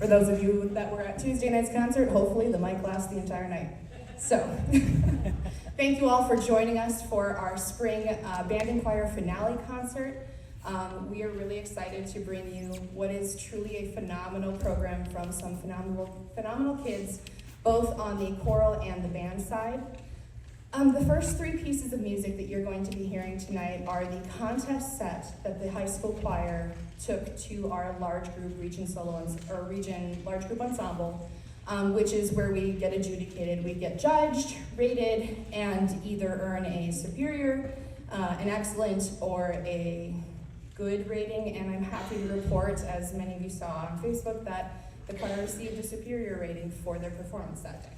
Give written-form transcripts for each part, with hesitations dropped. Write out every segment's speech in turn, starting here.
For those of you that were at Tuesday night's concert, hopefully the mic lasts the entire night. So, thank you all for joining us for our spring band and choir finale concert. We are really excited to bring you what is truly a phenomenal program from some phenomenal kids, both on the choral and the band side. The first three pieces of music that you're going to be hearing tonight are the contest set that the high school choir took to our large group large group ensemble, which is where we get adjudicated. We get judged, rated, and either earn a superior, an excellent, or a good rating. And I'm happy to report, as many of you saw on Facebook, that the choir received a superior rating for their performance that day.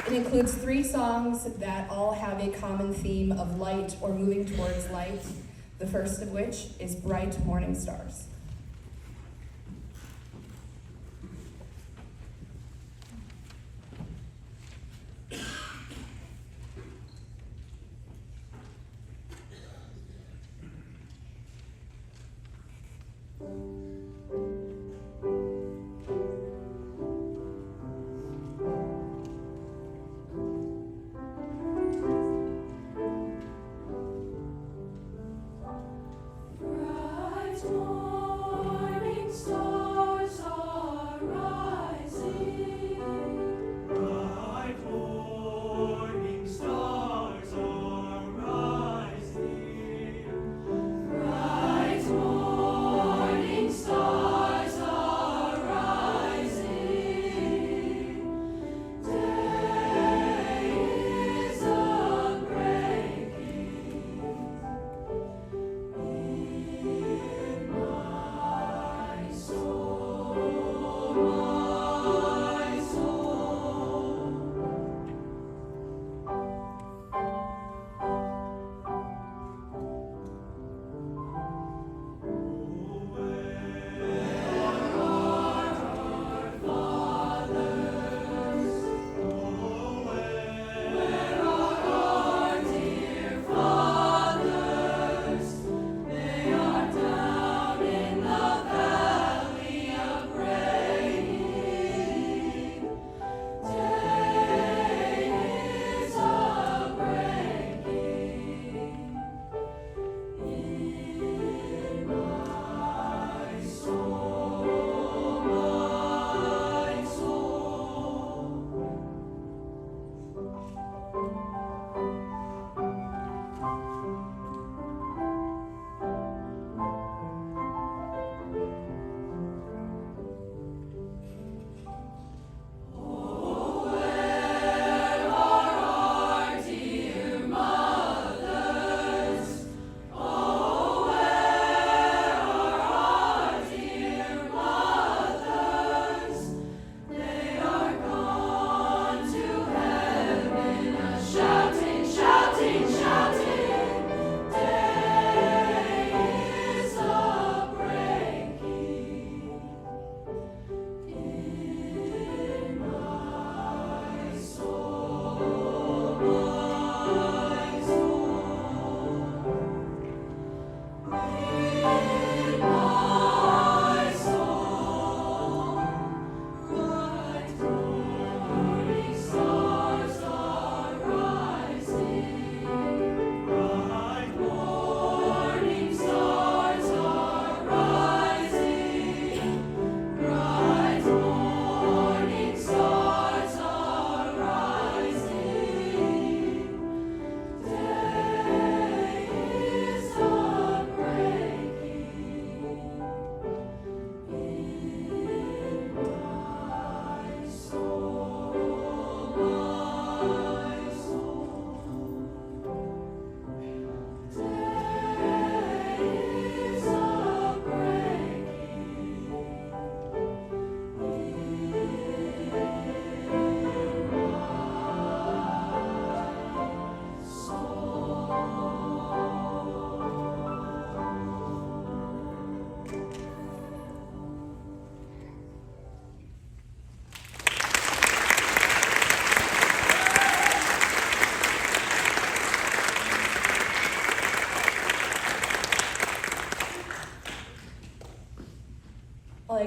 It includes 3 songs that all have a common theme of light or moving towards light, the first of which is Bright Morning Stars.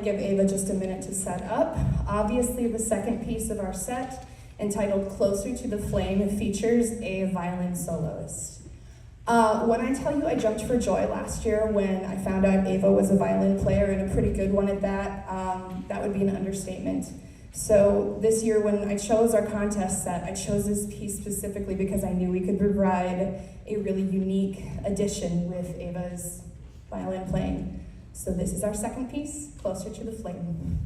give Ava just a minute to set up. Obviously, the second piece of our set, entitled Closer to the Flame, features a violin soloist. When I tell you I jumped for joy last year when I found out Ava was a violin player, and a pretty good one at that, that would be an understatement. So this year when I chose our contest set, I chose this piece specifically because I knew we could provide a really unique addition with Ava's violin playing. So this is our second piece, Closer to the Flame.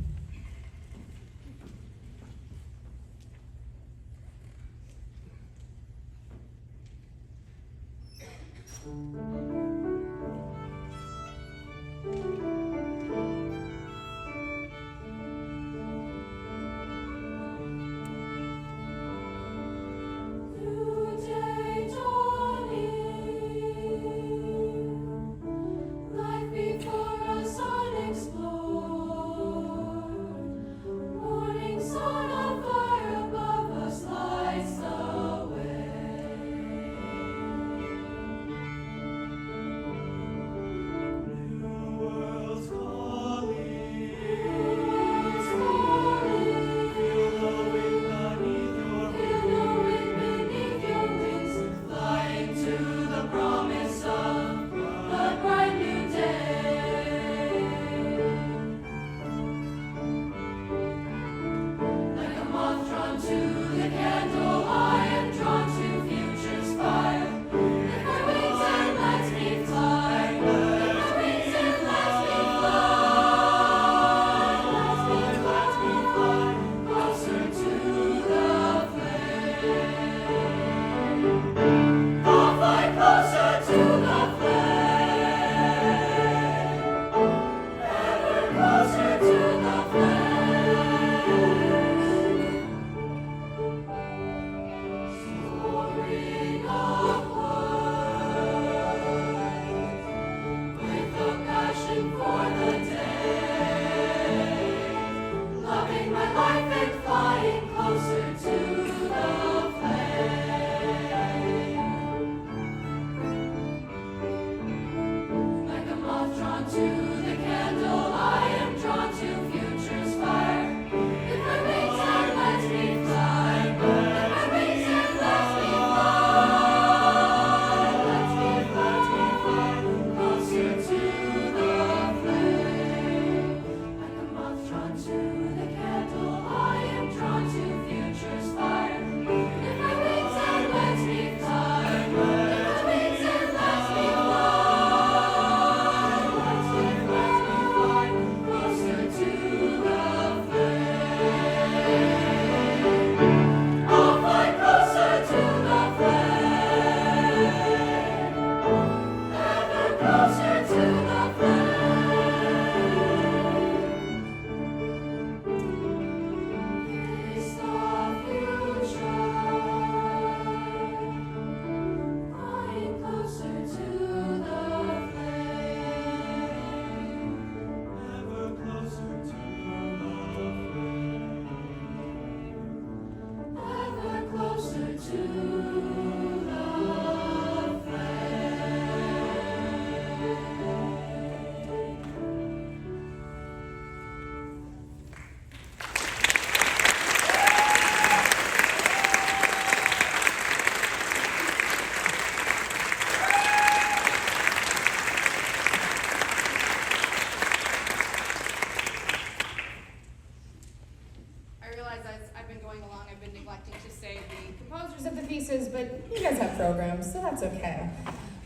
But you guys have programs, so that's okay.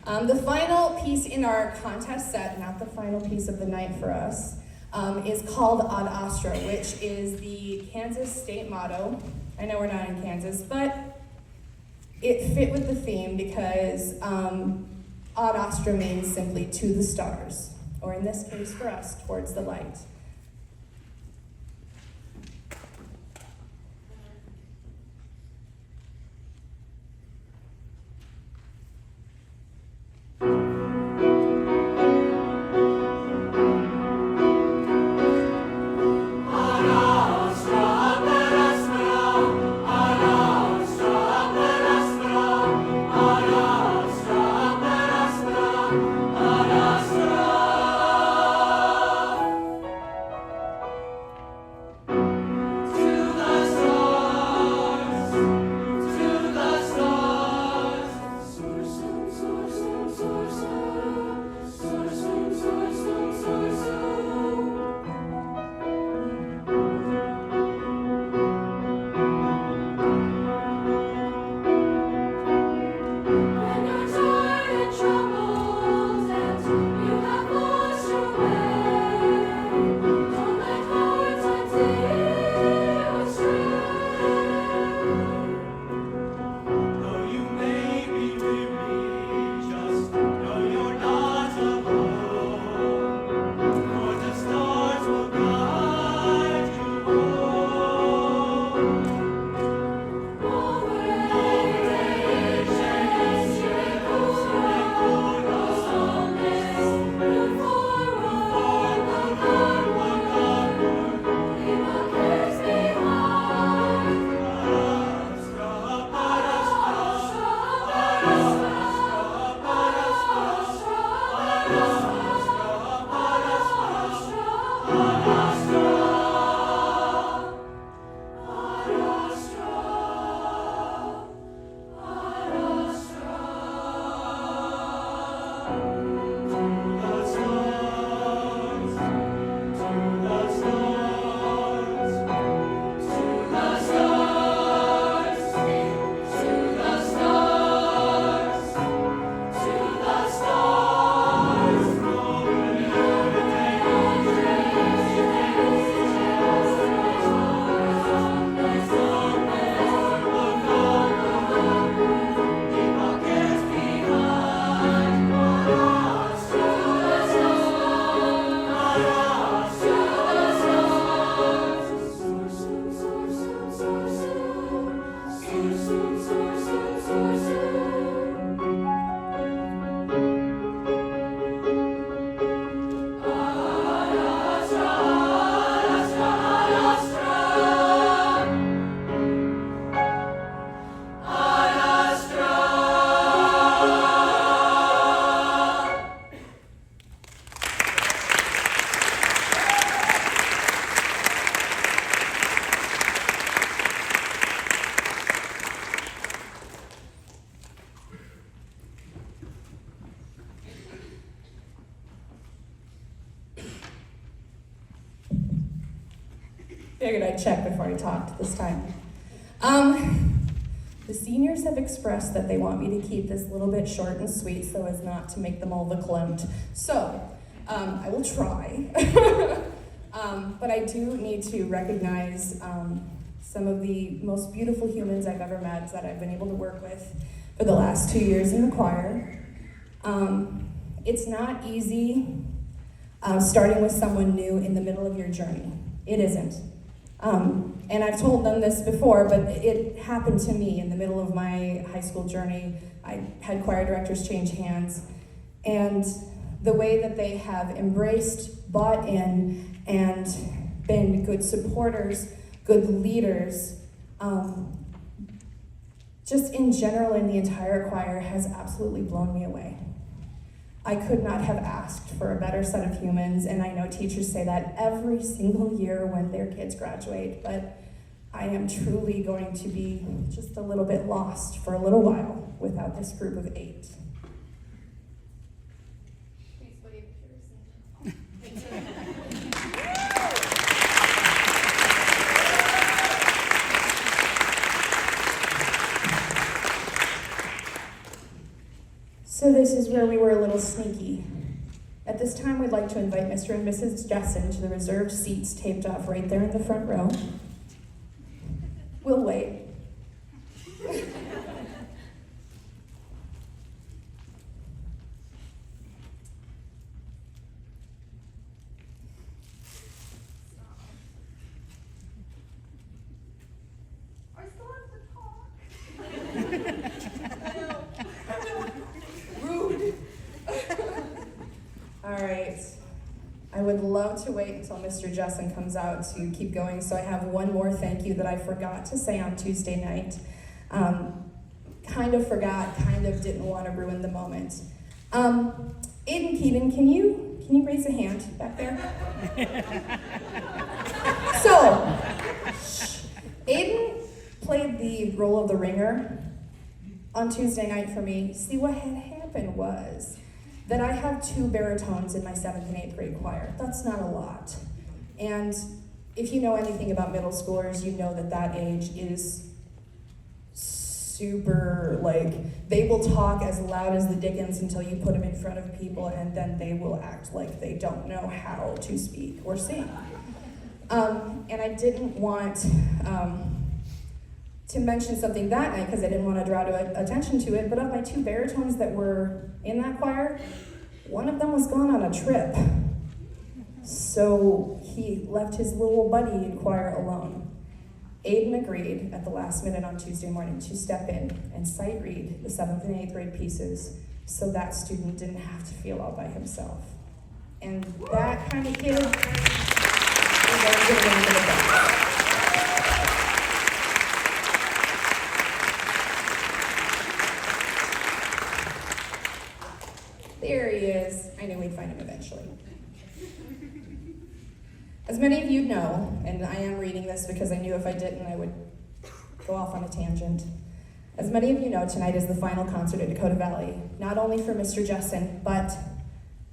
The final piece in our contest set, not the final piece of the night for us, is called Ad Astra, which is the Kansas state motto. I know we're not in Kansas, but it fit with the theme because Ad Astra means simply to the stars, or in this case for us, towards the light. Figured I'd check before I talked this time. The seniors have expressed that they want me to keep this a little bit short and sweet so as not to make them all verklempt. So, I will try. But I do need to recognize some of the most beautiful humans I've ever met that I've been able to work with for the last 2 years in the choir. It's not easy starting with someone new in the middle of your journey. It isn't. And I've told them this before, but it happened to me in the middle of my high school journey. I had choir directors change hands, and the way that they have embraced, bought in, and been good supporters, good leaders, just in general in the entire choir has absolutely blown me away. I could not have asked for a better set of humans, and I know teachers say that every single year when their kids graduate, but I am truly going to be just a little bit lost for a little while without this group of 8. Please wave if you're listening. So this is where we were a little sneaky. At this time, we'd like to invite Mr. and Mrs. Jessen to the reserved seats taped off right there in the front row. We'll wait. I still have to talk. Rude. All right. I would love to wait until Mr. Jessen comes out to keep going, so I have one more thank you that I forgot to say on Tuesday night. Kind of forgot, kind of didn't want to ruin the moment. Aiden Keaton, can you raise a hand back there? So, Aiden played the role of the ringer on Tuesday night for me. See, what had happened was that I have 2 baritones in my 7th and 8th grade choir. That's not a lot. And if you know anything about middle schoolers, you know that that age is super, like, they will talk as loud as the dickens until you put them in front of people, and then they will act like they don't know how to speak or sing. And I didn't want to mention something that night because I didn't want to draw attention to it, but of my 2 baritones that were in that choir, one of them was gone on a trip. So he left his little buddy choir alone. Aiden agreed at the last minute on Tuesday morning to step in and sight read the 7th and 8th grade pieces so that student didn't have to feel all by himself. And that kind of kid is going to get around to the back. There he is. I knew we'd find him eventually. As many of you know, and I am reading this because I knew if I didn't, I would go off on a tangent. As many of you know, tonight is the final concert at Dakota Valley, not only for Mr. Jessen, but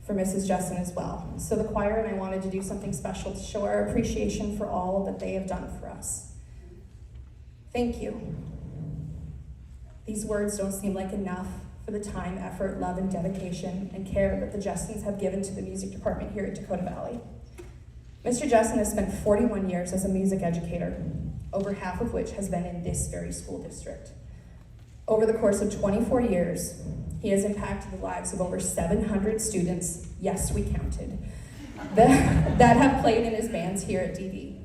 for Mrs. Jessen as well. So the choir and I wanted to do something special to show our appreciation for all that they have done for us. Thank you. These words don't seem like enough for the time, effort, love, and dedication and care that the Jessens have given to the music department here at Dakota Valley. Mr. Jessen has spent 41 years as a music educator, over half of which has been in this very school district. Over the course of 24 years, he has impacted the lives of over 700 students, yes, we counted, that have played in his bands here at DV.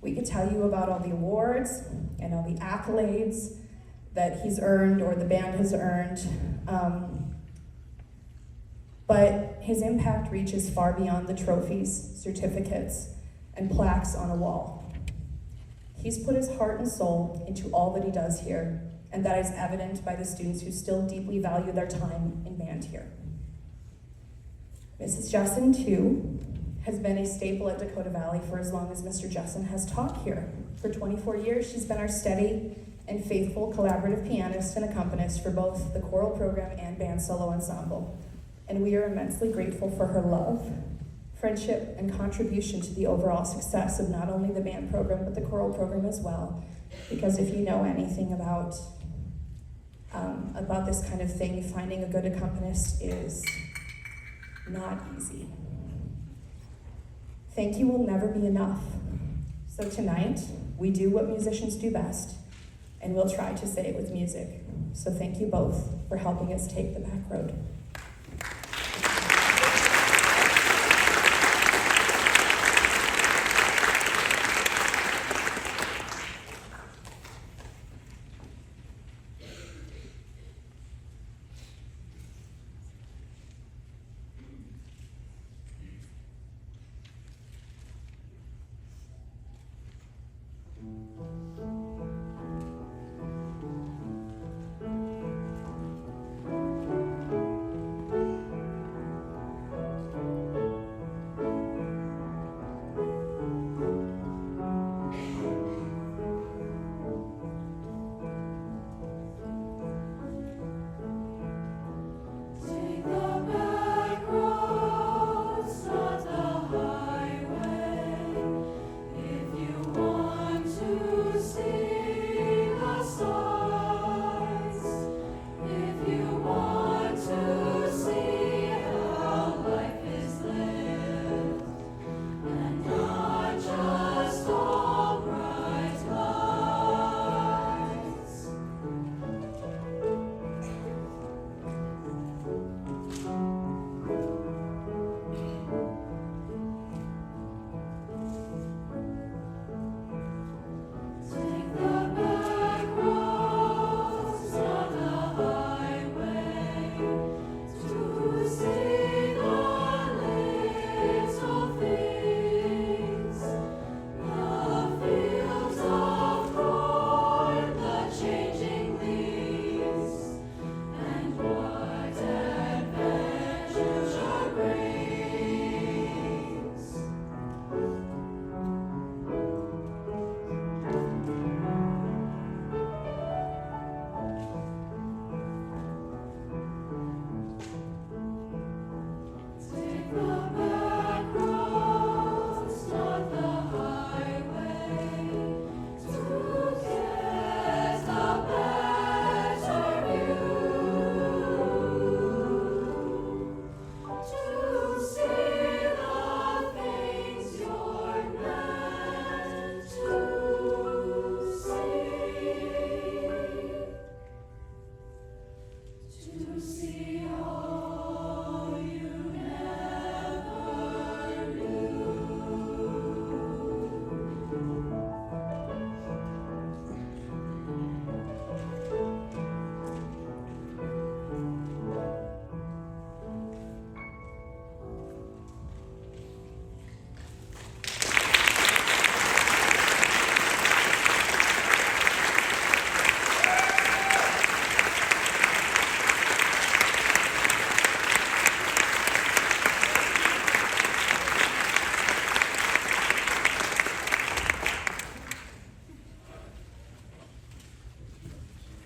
We could tell you about all the awards and all the accolades that he's earned or the band has earned, but his impact reaches far beyond the trophies, certificates, and plaques on a wall. He's put his heart and soul into all that he does here, and that is evident by the students who still deeply value their time in band here. Mrs. Jessen, too, has been a staple at Dakota Valley for as long as Mr. Jessen has taught here. For 24 years, she's been our steady and faithful collaborative pianist and accompanist for both the choral program and band solo ensemble. And we are immensely grateful for her love, friendship, and contribution to the overall success of not only the band program, but the choral program as well. Because if you know anything about this kind of thing, finding a good accompanist is not easy. Thank you will never be enough. So tonight, we do what musicians do best, and we'll try to say it with music. So thank you both for helping us take the back road.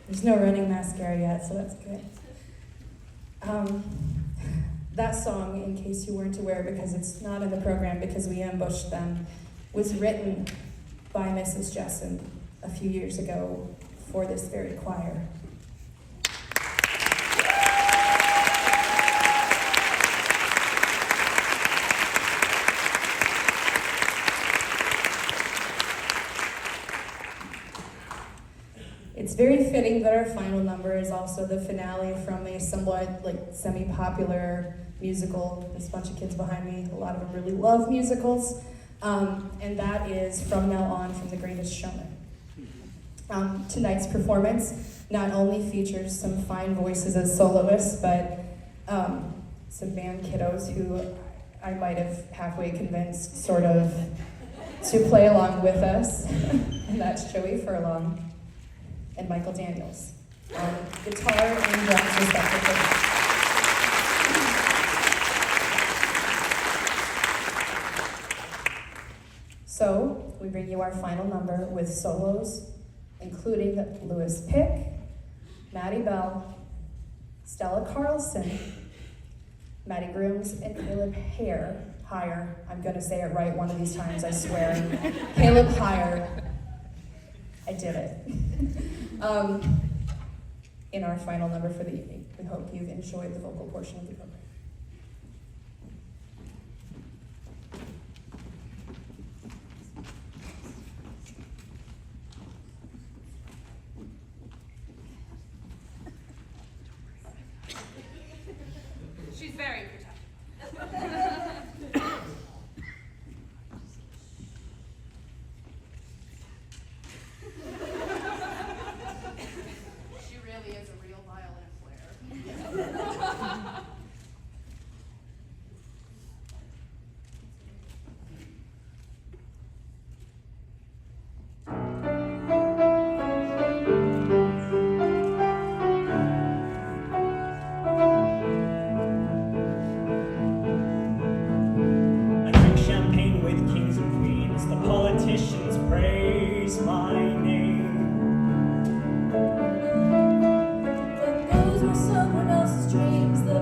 There's no running mascara yet, so that's good. That song, in case you weren't aware, because it's not in the program because we ambushed them, was written by Mrs. Jessen a few years ago for this very choir. It's very fitting that our final number is also the finale from a somewhat semi-popular musical. There's a bunch of kids behind me. A lot of them really love musicals. And that is From Now On from The Greatest Showman. Tonight's performance not only features some fine voices as soloists, but some band kiddos who I might have halfway convinced sort of to play along with us. And that's Joey Furlong and Michael Daniels on guitar and drums respectively. So we bring you our final number with solos, including Lewis Pick, Maddie Bell, Stella Carlson, Maddie Grooms, and Caleb Hare, Higher. I'm gonna say it right one of these times, I swear. Caleb Higher. I did it. In our final number for the evening. We hope you've enjoyed the vocal portion of the program. She's very protective. She really is a real violin player. The politicians praise my name. But those were someone else's dreams. The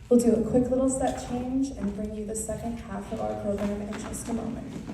We'll do a quick little set change and bring you the second half of our program in just a moment.